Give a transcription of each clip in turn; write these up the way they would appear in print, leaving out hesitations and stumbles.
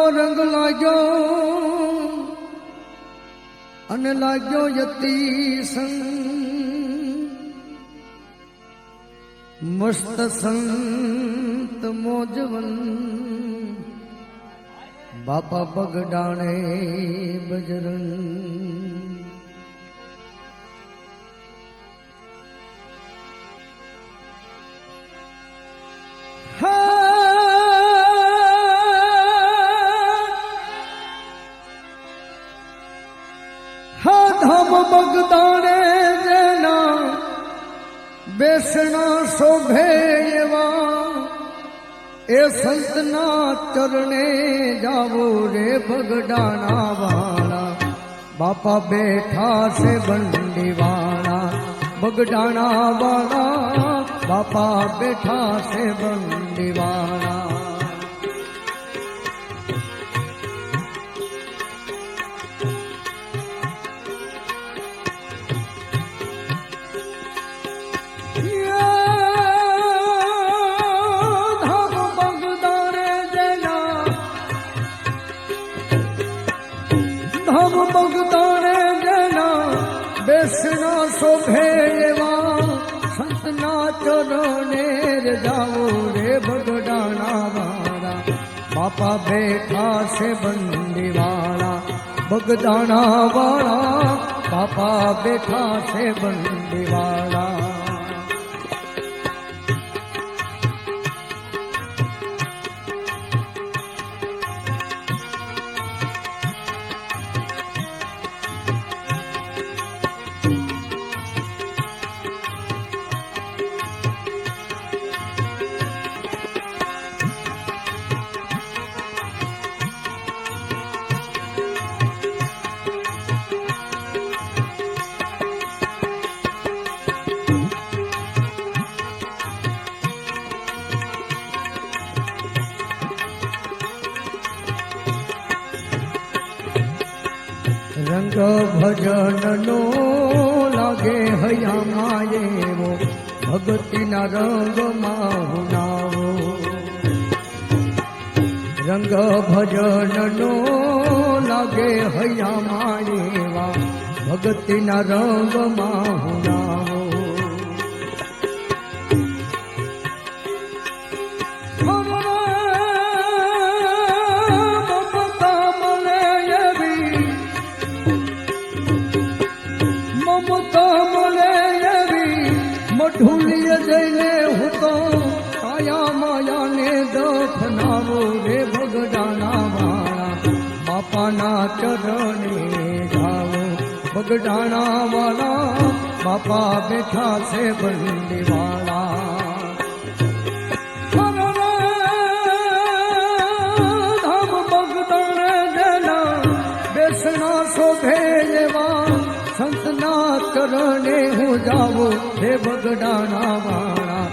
રંગ લાગ્યો અને લાગ્યો યતી સંગ મસ્ત સંત મોજવન બાપા બગડાણે બજરંગ ધામ બગદાણે જેના બેસણા શોભે એવા એ સંતના ચરણે જાવો રે બગડાણા વાળા બાપા બેઠા છે બંડીવાળા બગડાણા વાળા બાપા બેઠા છે બંડીવાળા બગદાણે જેના બેસણા શોભે એવા સંતના ચરણે જાઓ રે બગડાણા વાળા બાપા બેઠા છે બંડીવાળા બગદાણા વાળા બાપા બેઠા છે બંડીવાળા રંગ ભજનનો લાગે હૈયામાં એવો ભક્તિના રંગમાં હુનાવો રંગ ભજનનો લાગે હૈયામાં એવા ભક્તિના રંગમાં હુનાવો ઢૂલિય જઈને હું તો કાયા માયાને દફનાવો રે બગડાણા વાળા બાપાના ચરણે જાઓ બગડાણા વાળા બાપા બેઠા છે બંડીવાળા ધામ બગદાણે જેના બેસણા શોભે એવા સંતના ચરણે હું જાઉં હે બગડાણા વાળા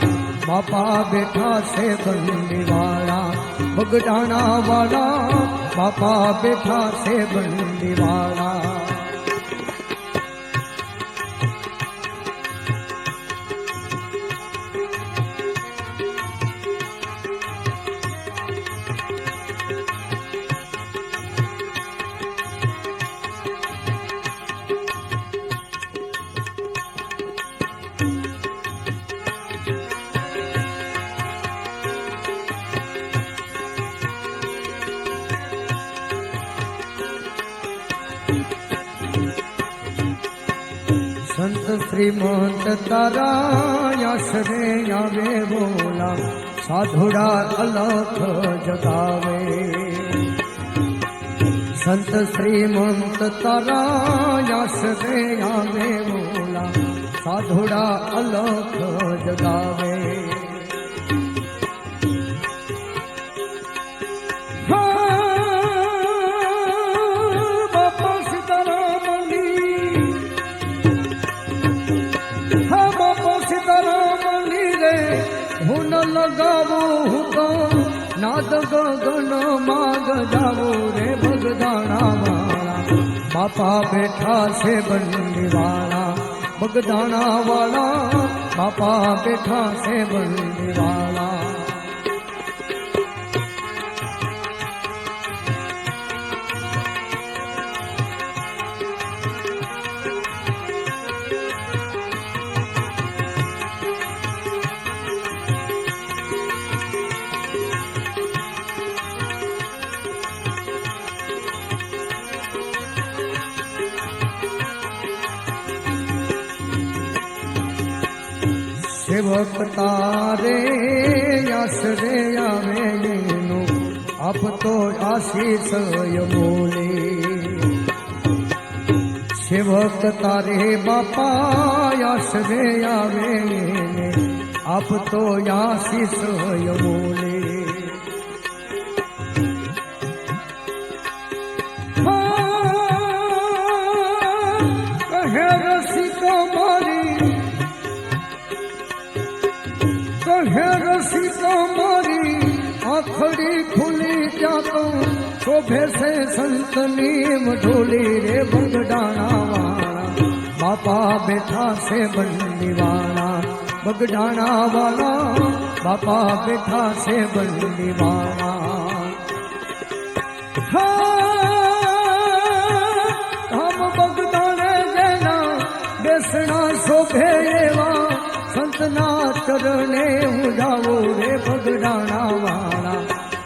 બાપા બેઠા છે બંડીવાળા બગડાણા વાળા બાપા બેઠા છે બંડીવાળા સંત શ્રીમંત તારા આશરે આવે બોલા સાધુડા અલખ જગાવે સંત શ્રીમંત તારા આશરે આવે બોલા સાધુડા અલખ જગાવે હું ન લગાવું હુકમ નાદ ગગન માગ જાવો રે બગદાણા વાળા બાપા બેઠા છે બંડીવાળા બગદાણા વાળા બાપા બેઠા છે બંડીવાળા સેવક તારે આશરે આવે એનો આપતો આશીષ અમોલે સેવક તારે બાપા આશરે આવે એને આપતો આશીષ અમોલે કહે રસિકો મારી કહે રસિકો મારી આખડી ખુલી ત્યાં તો શોભે છે સંતની મઢોલી રે બગડાણા વાળા બાપા બેઠા છે બંદીવાળા બગડાણા વાળા બાપા બેઠા છે બંદીવાળા ધામ બગદાણે જેના બેસણા શોભે એવા સંતના ચરણે હું જાઉં રે બગડાણા વાળા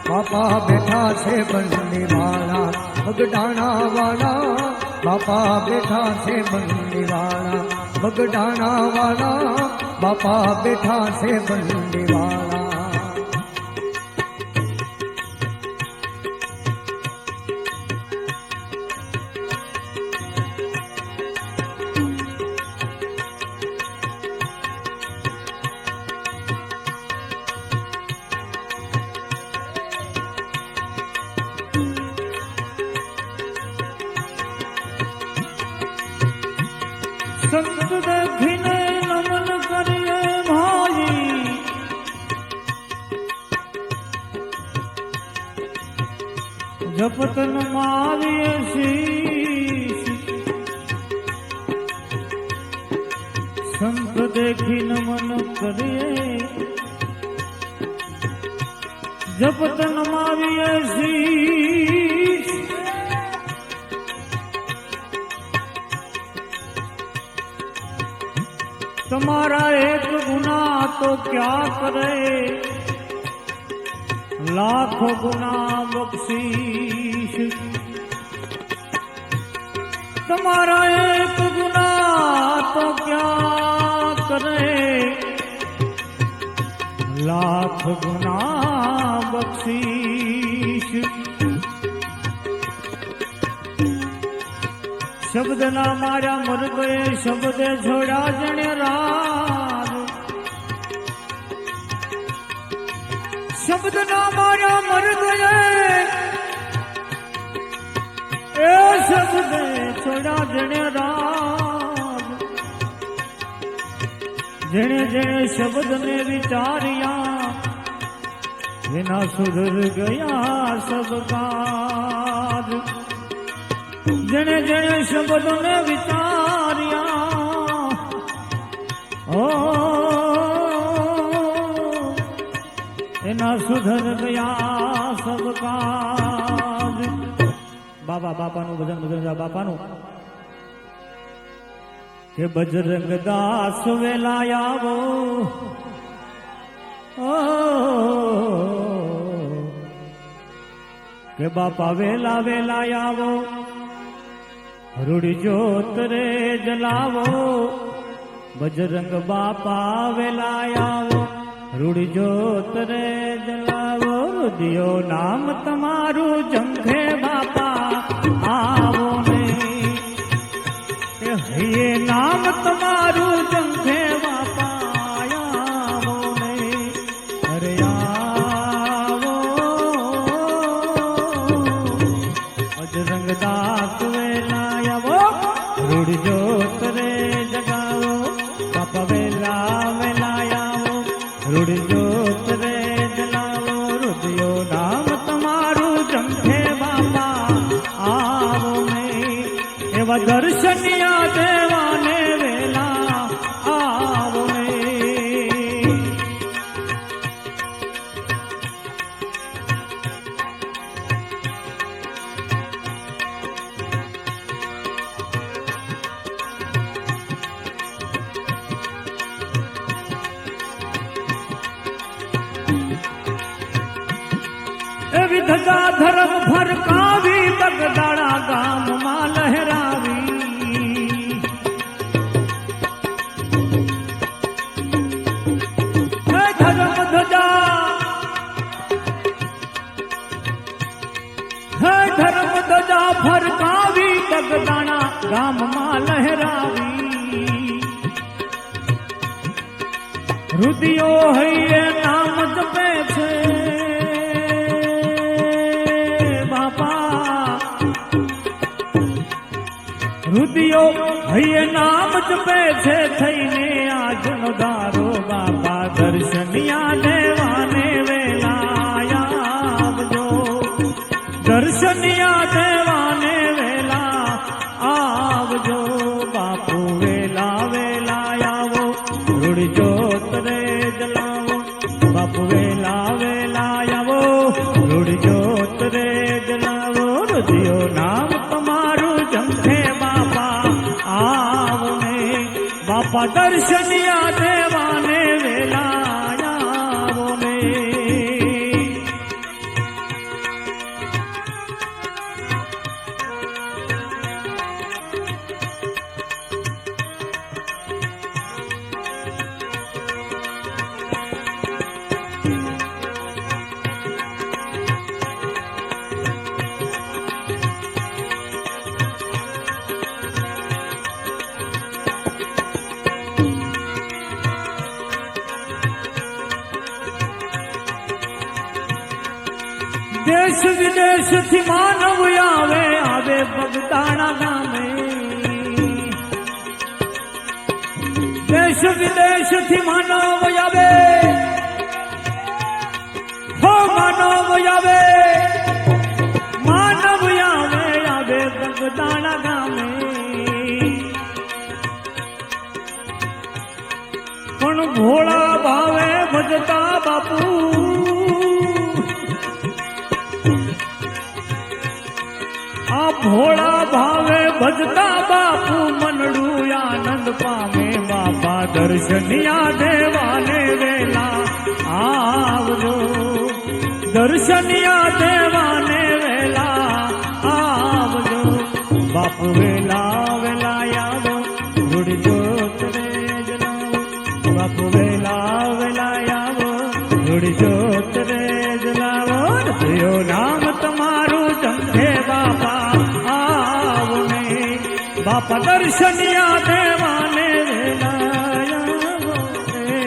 બાપા બેઠા છે બંદીવાળા બગડાણા વાળા બાપા બેઠા છે બંદીવાળા બગડાણા વાળા બાપા બેઠા છે બંદીવાળા સંત દેખીને નમન કરીએ ભાઈ જપતન મારીએ શીશ સંત દેખી નમન કરીએ જપતન મારીએ શીશ તમારા એક ગુના તો ક્યાં કરે લાખ ગુના બક્ષીશ તમારા એક ગુના તો ક્યાં કરે લાખ ગુના બક્ષીશ શબ્દના માર્યા મર ગયે શબ્દે છોડ્યા જણે રાજ શબ્દના માર્યા મર ગયે એ શબ્દે છોડ્યા જણે રાજ જેણે જેણે શબ્દને વિચાર્યા એના સુધર ગયા સબ કાજ જેણે જેણે શબ્દોને વિચાર્યા એના સુધર ગયા સબ કાજ બાપાનું ભજન ભજન બાપાનું કે બજરંગ દાસ વેલા આવો કે બાપા વેલા વેલા આવો રૂડી જોત રે જલાવો બજરંગ બાપા વેલા આવો રૂડી જોત રે જલાવો રુદિયો નામ તમારું જંખે બાપા આવો ને હૈયે નામ તમારું જંખે બાપા આવો ને અરે આવો બજરંગ દાસ રૂડ જોત રે જગાવો બાપા વેલા વેલા આવો રૂડ જોત રે જલાવો રુદિયો નામ તમારું જંખે બાપા આવો ને એવા દર્શનિયા દેવાને વેલા આવો ને રુદિયો હૈયે નામ જપે છે બાપા, રુદિયો હૈયે નામ જપે છે થઈને આજનો દારો બાપા, દર્શનિયા દેવાને વેલા આવજો, દર્શનિયા દેવાને વેલા આવજો બાપુ, વેલા વેલા આવો રૂડજો તરે જલાવો બાપુ, વેલા વેલા આવો રૂડજો તરે જલાવો, રુદિયો નામ તમારું જમશે બાપા, આવો ને બાપા, દર્શનિયા દેવાને વેલા આવો ને. દેશ વિદેશ થી માનવ આવે, આવે બગદાણા ગામે, દેશ વિદેશ થી માનવ આવે, હો માનવ આવે, માનવ આવે, આવે બગદાણા ગામે, પણ ભોળા ભાવે ભજતા બાપુ, આ ભોળા ભાવે ભજતા બાપુ મનડું આનંદ પામે બાપા, દર્શનિયા દેવાને વેલા આવજો, દર્શનિયા દેવાને વેલા આવજો બાપુ, વેલા વેલા આવો રૂડજો તરે જલાવો બાપુ, વેલા વેલા આવો રૂડજો તરે જલાવો, રુદિયો નામ તમારું જમશે બાપા, આવો ને બાપા, દર્શનિયા દેવાને વેલા આવો ને.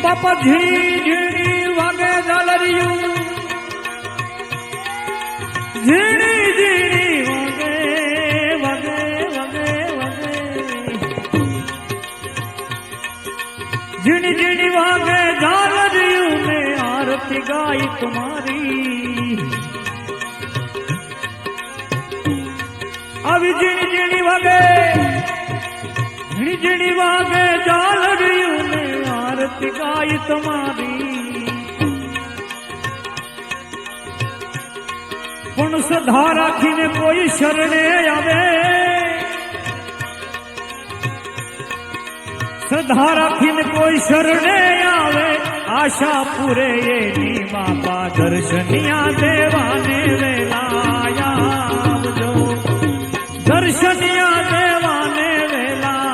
બાપા ઝીણી વાગે ઝાલરિયું, ઝીણી ઝીણી વાગે વાગે વાગે ઝીણી ઝીણી વાગે ઝાલરિયું ને આરતી ગાય તમારી, આવી ઝીણી ઝીણી વાગે, ઝીણી ઝીણી વાગે ઝાલરિયું ને આરતી ગાય તમારી, પણ સધા રાખીને કોઈ શરણે આવે, સધા રાખીને કોઈ શરણે આવે, આશા પૂરે એની બાપા, દર્શનિયા દેવાને વેલા આવજો, દર્શનિયા દેવાને વેલા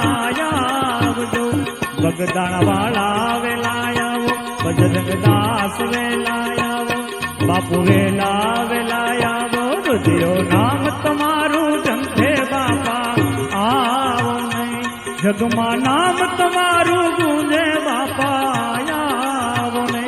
આવજો, બગદાણા વાળા વેલા આવો, બજરંગ દાસ વેલા આવો બાપુ, વેલા વેલા આવો, રુદિયો નામ તમારું જમશે બાપા, આવો નહીં જગમાં નામ તમારું ગુંજે બાપા, આવો નહીં.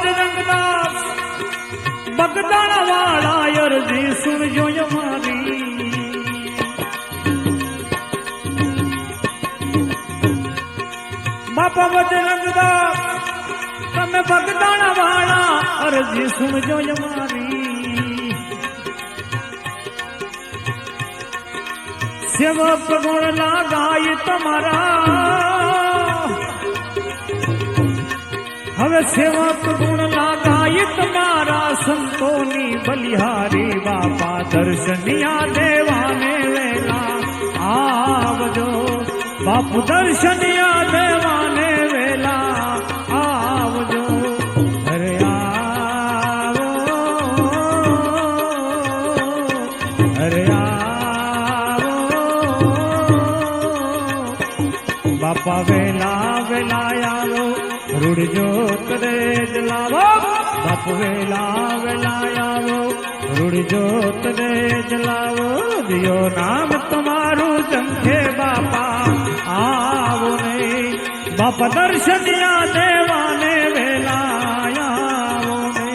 બજરંગદાસ બગદાણા વાળા અરજી સુણજો અમારી બાપા બજરંગદાસ તમે બગદાણા વાળા અરજી સુણજો અમારી સેવક ગુણ લાગાય તમારા હવે સેવક ગુણ લાગાય તમારા સંતોની બલિહારી બાપા દર્શનિયા દેવાને વેલા આવજો બાપુ દર્શનિયા દેવાને વેલા આવજો અરે આવો અરે બાપા વેલા વેલા આવો રૂડજો તરે જલાવો બાપ વેલા વેલા આવો રૂડજો તરે જલાવો દિયો નામ તમારું જંખે બાપા આવો ને બાપા દર્શનિયા દેવાને વેલા આવો ને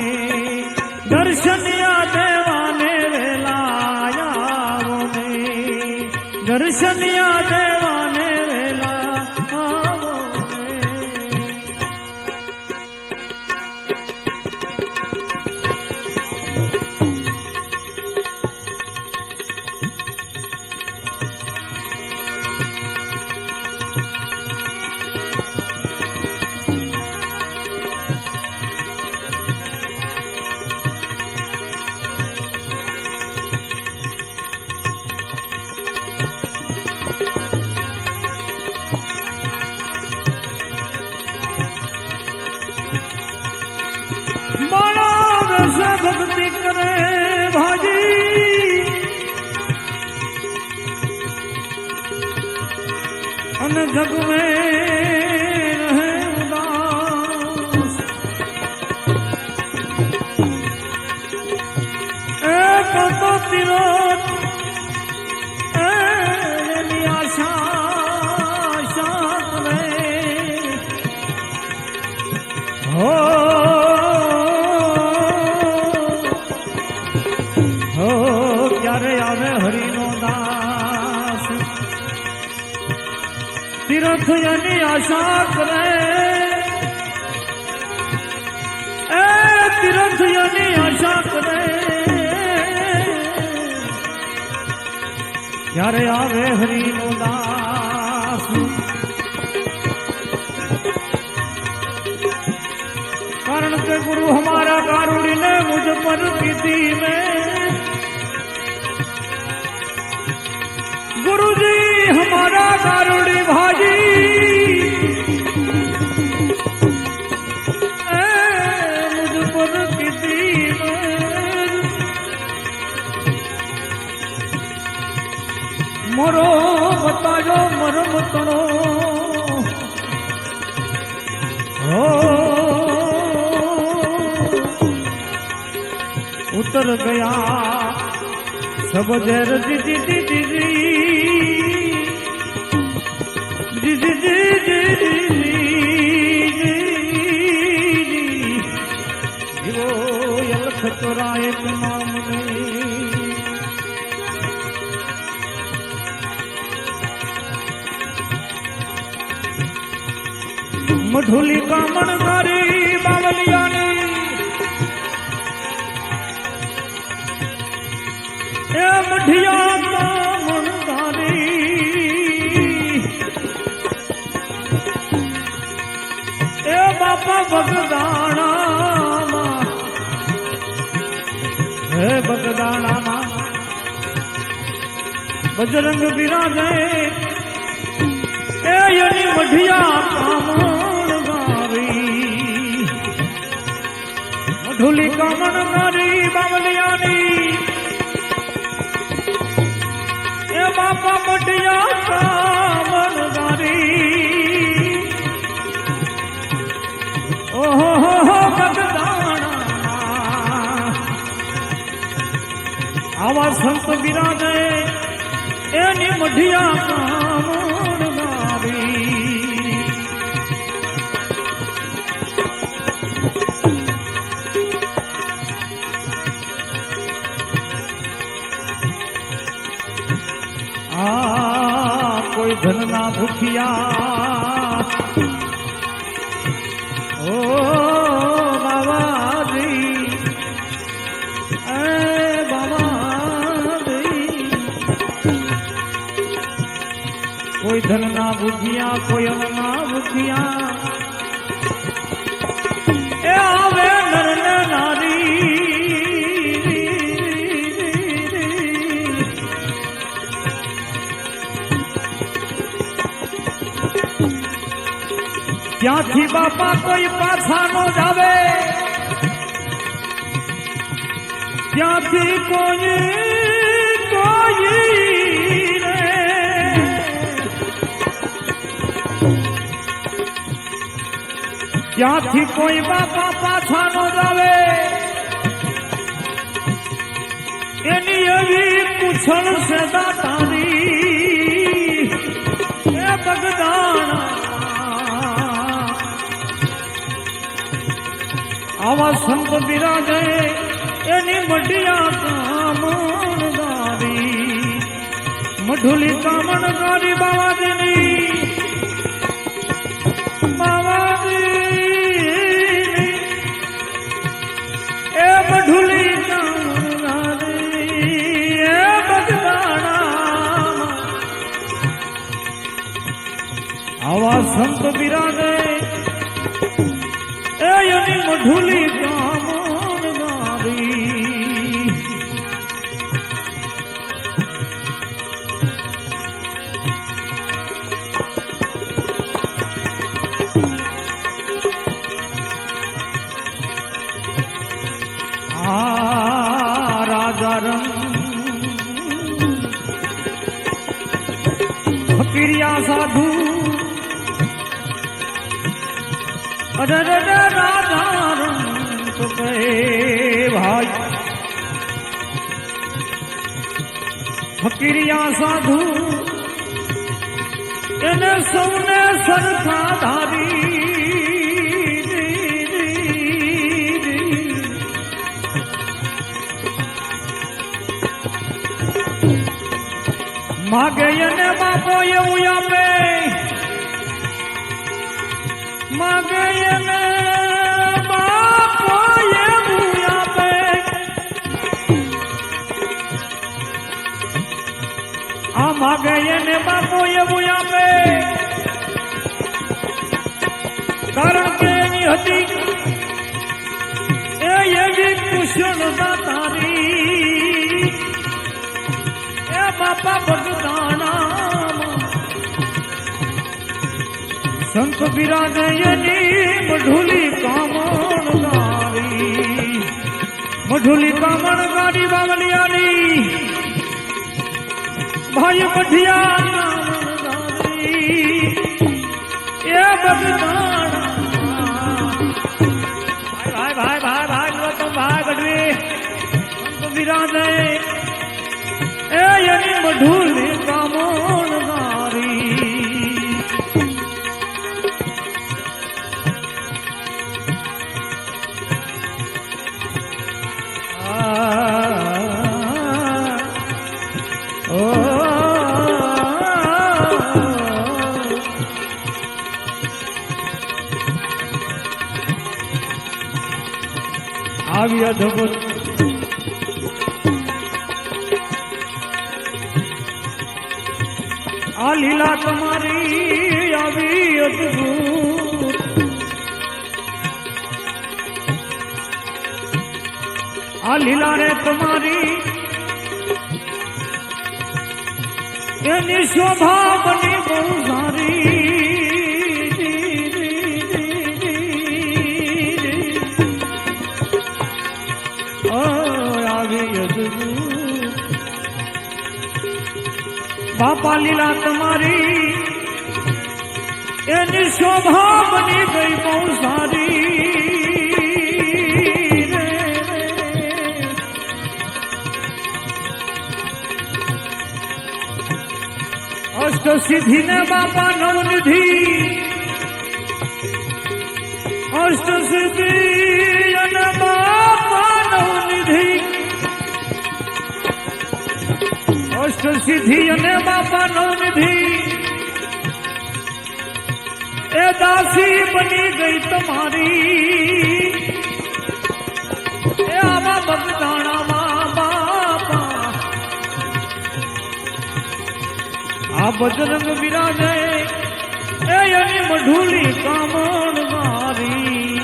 દર્શનિયા દેવાને વેલા આવો ને દર્શનિયા દેવાને ભક્તિ કરે ભાજી અને જગ મેં રહે ઉદાસ એક તો તિરોત એની આશા શાત રે હો આવે હરિનો દાસ તીર્થ એની આશા કરે એ તીર્થ એની આશા કરે ત્યારે આવે હરિનો દાસ કારણ કે ગુરુ હમારા કારુણી ને મુझ પર पीती में गुरुजी हमारा कारुणी भाजी मुझ पर किसी मोरो बताजो मरम तनो हो उतर गया सब जर दी दी दी दी दी दी दी वो यलख चोराए नाम ने मधुली कामण मारी बावलिया ने ए मढ़िया कामण मारी ए बापा बगदाणा हे बगदाणा बजरंग बिराजे ए यनी मढ़िया कामण मारी मधुली कामण मारी बावलियानी ए बापा मढ़िया कामण मारी ओहो हो बगदाणा आवा संत बिराजे एनी मढ़िया कामण मारी કોઈ ધનના ભૂખ્યા ઓ બાબાજી એ બાબાજી કોઈ ધનના ભૂખ્યા કોઈ અન્નના ભૂખ્યા એ આવે નર ને નારી ત્યાંથી બાપા કોઈ પાછા નો જાવે ત્યાંથી કોઈ ત્યાંથી કોઈ બાપા પાછા નો જાવે એની એવી પૂછણ છે દાતારી એ બગદાણા આવા સંત બિરાજે એની મઢિયા કામણગારી મઢુલી કામણગારી બાવાજીની એ મઢુલી કામણગારી એ બગદાણા આવા સંત બિરાજે એની મઢુલી કામણગારી આ રાજા રંગ ફકીરિયા સાધુ અરે રાજા રંગ કહે ભાઈ ફકીરિયા સાધુ એને સૌને સરખા ધારી માગે એને બાપો એવું આપે માગે એને બાપો એવું આપે આ માગે એને બાપો એવું આપે કારણ કે એની હતી એ એવી કુશળતા તારી એ બાપા બગદાણા સંત બિરાજે એની મઢુલી કામણગારી બાવલિયાની ભાઈ મઢિયા કામણગારી એ બગદાણા ભાઈ ગઢવી સંત બિરાજે એની મઢુલી કામણગારી આવી અદભુત આ લીલા તમારી આવી અદભુત આ લીલા રે તમારી એની શોભા બની બહુ સારી બાપા લીલા તમારી એની શોભા બની ગઈ બહુ સારી અષ્ટ સિદ્ધિ ને બાપા નવનિધિ અષ્ટ સિદ્ધિ અને બાપા નવનિધિ અષ્ટ સિદ્ધિ અને બાપા નવનિધિ એ દાસી બની ગઈ તમારી એ આવા બગદાણામાં બાપા આ બજરંગ વિરાજે એ એની મઢુલી કામણ ગારી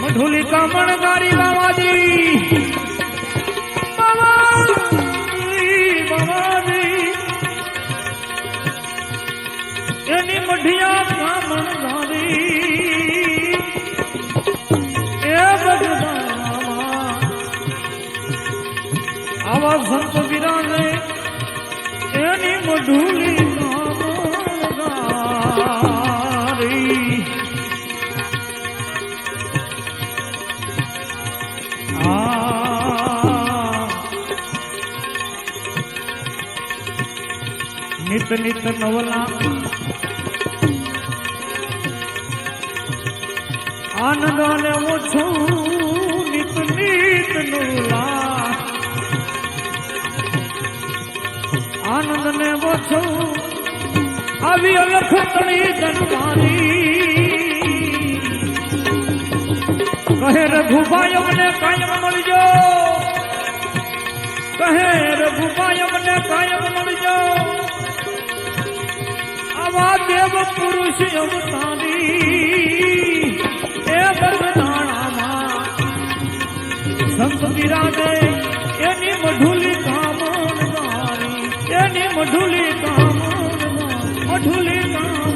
મઢુલી કામણ ગારી બાવાજી એની મઢિયા કામણ ગારી એ બગદાણામાં આવા સંત વિરાજે એની મઢુલી કામણ ગારી નિત નિત નવલા આનંદ લેવો છું નિત નિત નવલા આનંદ લેવો છું આવી અલખ તણી જન્મારી કહે રઘુભાઈ અમને કાયમ મળજો કહે રઘુભાઈ અમને કાયમ મળજો આવા દેવ પુરુષ અવતારી એ બગદાણામાં સંત વિરાજે એની મઢુલી કામણ ગારી એની મઢુલી કામણ મઢુલી કામણ